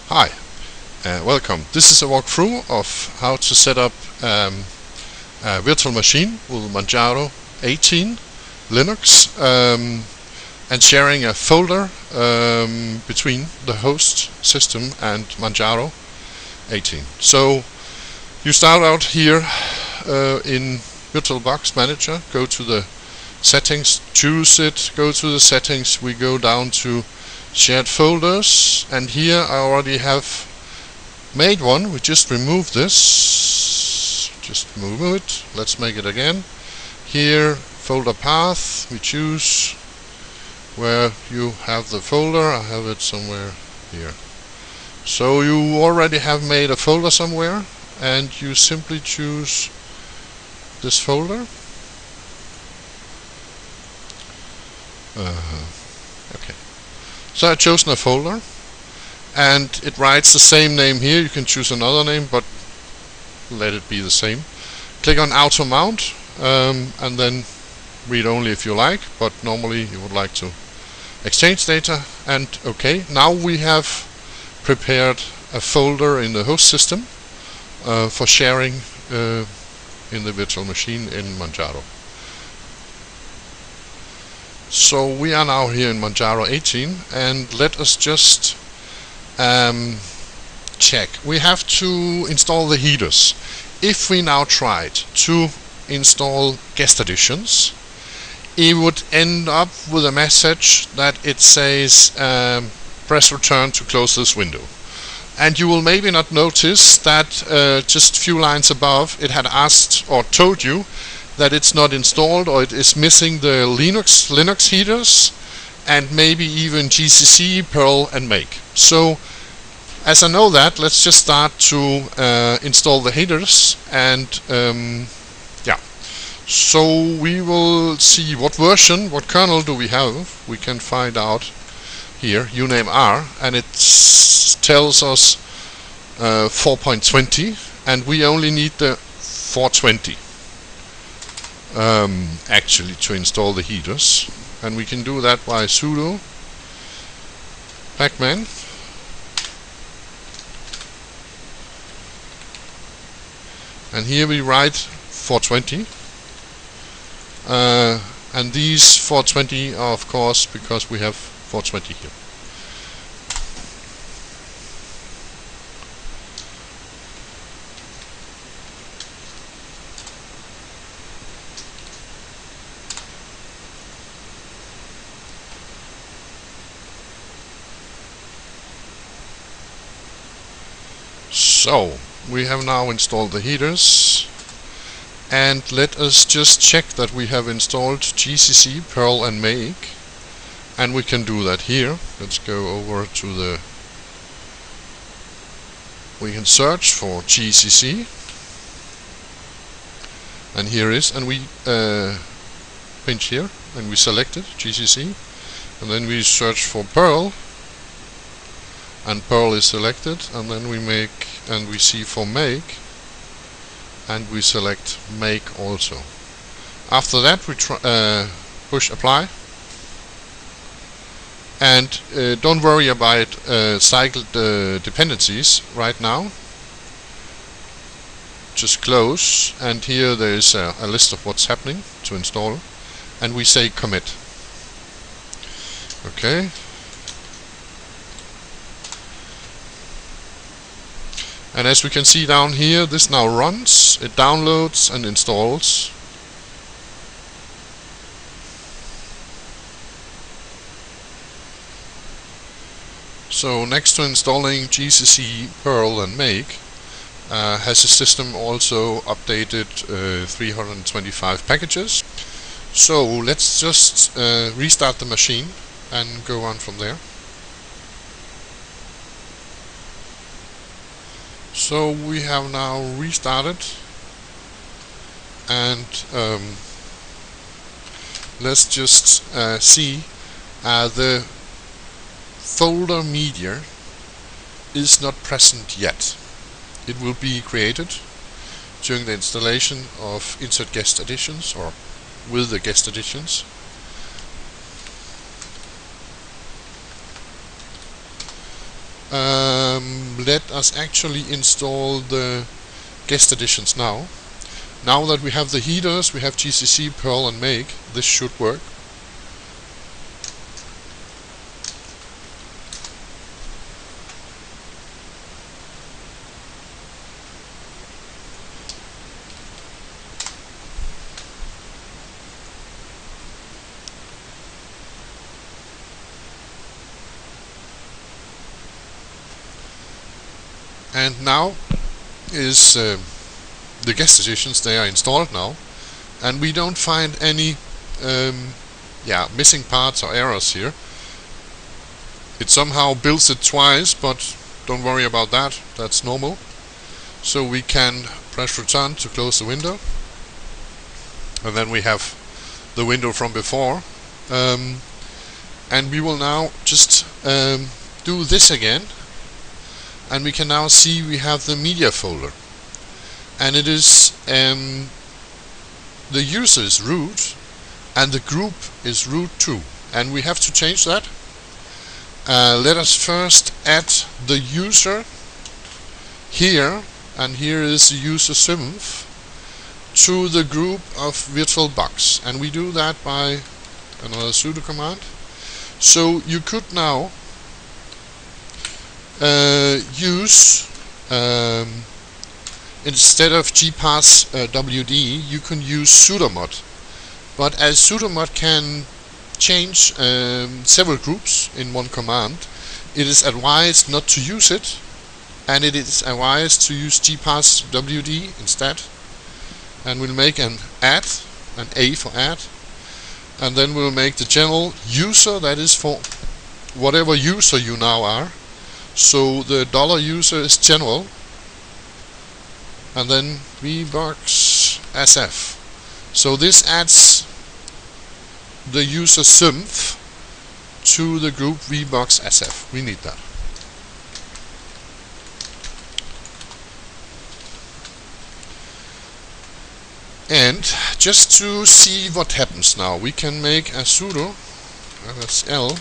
Hi, welcome. This is a walkthrough of how to set up a virtual machine with Manjaro 18 Linux and sharing a folder between the host system and Manjaro 18. So you start out here in VirtualBox Manager, go to the settings, choose it, go to the settings, we go down to shared folders, and here I already have made one. We just remove this, just move it, let's make it again. Here, folder path, we choose where you have the folder. I have it somewhere here. So you already have made a folder somewhere, and you simply choose this folder. Okay. So I've chosen a folder, and it writes the same name here. You can choose another name, but let it be the same. Click on Auto Mount, and then read only if you like, but normally you would like to exchange data, and OK. Now we have prepared a folder in the host system for sharing in the virtual machine in Manjaro. So we are now here in Manjaro 18, and let us just check. We have to install the headers. If we now tried to install guest additions, it would end up with a message that it says press return to close this window. And you will maybe not notice that just a few lines above it had asked or told you that it's not installed, or it is missing the Linux headers, and maybe even GCC, Perl and make. So as I know that, let's just start to install the headers, and yeah. So we will see what version, what kernel do we have. We can find out here, uname R, and it tells us 4.20, and we only need the 420 actually to install the headers, and we can do that by sudo pacman and here we write 420, and these 420 are of course because we have 420 here. So we have now installed the headers, and let us just check that we have installed GCC, Perl and make, and we can do that here. Let's go over to the, we can search for GCC, and here is, and we pinch here and we select it, GCC, and then we search for Perl, and Perl is selected, and then we make, and we see for make, and we select make also. After that we push apply, and don't worry about cycled dependencies right now. Just close, and here there is a list of what's happening to install, and we say commit. Okay. And as we can see down here, this now runs, it downloads and installs. So next to installing GCC, Perl and make, has the system also updated 325 packages. So let's just restart the machine and go on from there. So we have now restarted, and let's just see the folder media is not present yet. It will be created during the installation of insert guest additions, or with the guest additions. let us actually install the guest additions now. Now that we have the headers, we have GCC, perl and make, this should work. And now is the guest additions, they are installed now, and we don't find any missing parts or errors here. It somehow builds it twice, but don't worry about that, that's normal. So we can press return to close the window, and then we have the window from before, and we will now just do this again. And we can now see we have the media folder, and it is the user is root and the group is root 2, and we have to change that. Let us first add the user here, and here is the user symph to the group of VirtualBox, and we do that by another sudo command. So you could now use instead of gpasswd, you can use sudomod, but as sudomod can change several groups in one command, it is advised not to use it, and it is advised to use gpasswd instead. And we'll make an add, an A for add, and then we'll make the general user, that is for whatever user you now are. So the $user is general, and then vboxsf. So this adds the user symph to the group vboxsf. We need that. And just to see what happens now, we can make a sudo, that's L,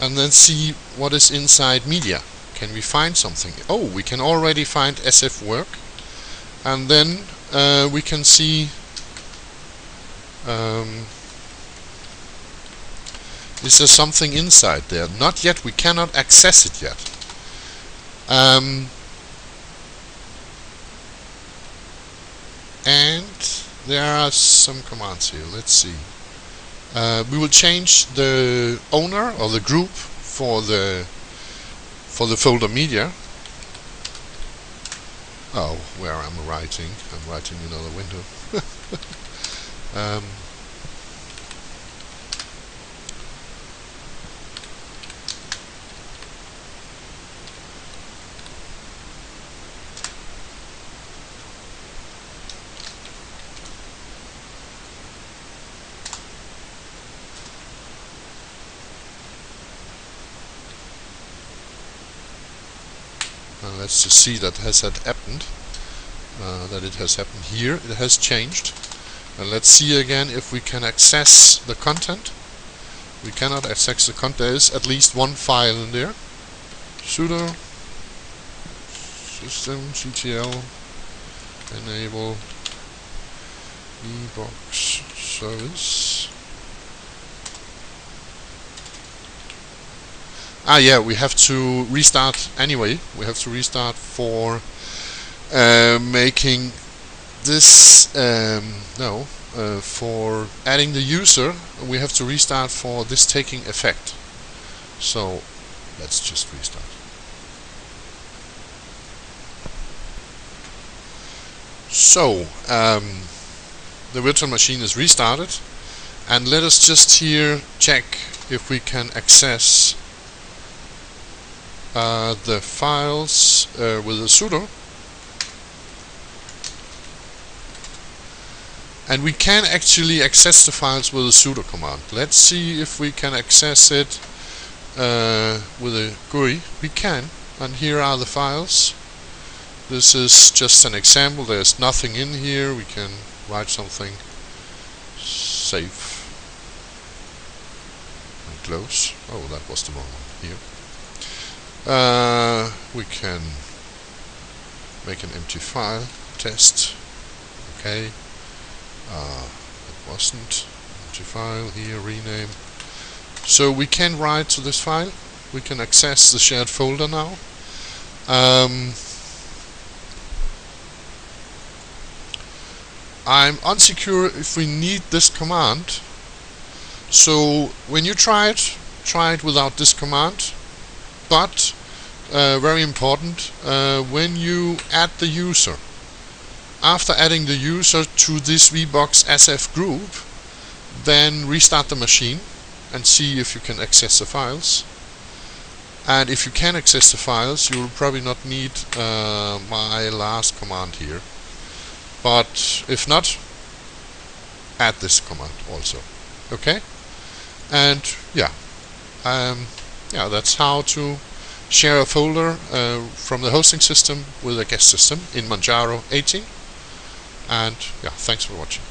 and then see what is inside media. Can we find something? Oh, we can already find sf work, and then we can see is there something inside there? Not yet, we cannot access it yet. And there are some commands here. Let's see. We will change the owner or the group for the folder media. Oh, where am I writing? I'm writing another window. Let's just see that has happened. That it has happened here. It has changed. And let's see again if we can access the content. We cannot access the content. There is at least one file in there. Sudo systemctl enable vboxservice. Yeah, we have to restart anyway. We have to restart for making this for adding the user. We have to restart for this taking effect. So let's just restart. So the virtual machine is restarted, and let us just here check if we can access the files with a sudo. And we can actually access the files with a sudo command. Let's see if we can access it with a GUI. We can, and here are the files. This is just an example. There's nothing in here. We can write something. Save and close. Oh, that was the wrong one here. We can make an empty file test. Okay, it wasn't empty file here, rename. So we can write to this file. We can access the shared folder now. I'm unsecure if we need this command. So when you try it without this command. But very important, when you add the user, after adding the user to this vboxsf group, then restart the machine and see if you can access the files. And if you can access the files, you will probably not need my last command here. But if not, add this command also. Okay? And yeah, that's how to share a folder from the hosting system with a guest system in Manjaro 18. And yeah, thanks for watching.